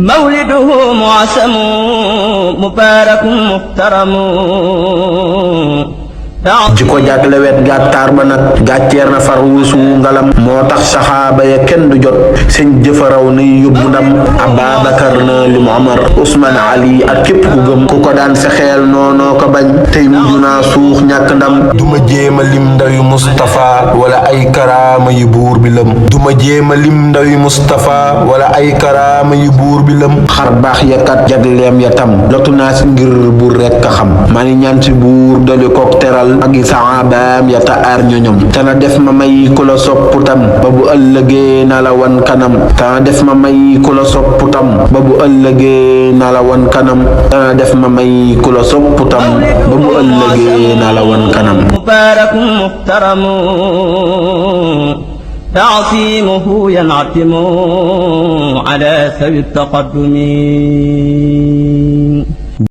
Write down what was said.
مولده معسم مبارك محترم jiko jagle wet gàttaar ba nag gàcceer na far wusu ngalam moo tax saxaaba ya kenn du jot seen jëfaraw nay yóbbu ndam Ababakar na lim Omar Ousmane Ali ak képp ku gëm ku ko daan fexeel noonoo ko bañ tey mujj naa suux ñàkk ndam duma jéema lim ndawi Mustafa wala ay karaama yu buur bi lëm duma jéema lim ndawi Mustafa wala ay karaama yu buur bi lëm xar baax yakat jagleem ya tam lotu naa si ngir buur rekk a xam maa ni ñaan si buur doli kook teral ak saxaabaam ya ta aar ñoñom te na def ma may ku la soppu tam ba bu ëllëgee na la wan kanam te na def ma may ku la soppu tam ba bu ëllëgee na la wan kanam te na def ma may ku la soppu tam ba bu ëllëgee na la wan kanam مبارك محترم تعصيمه ينعتم على سوي التقدم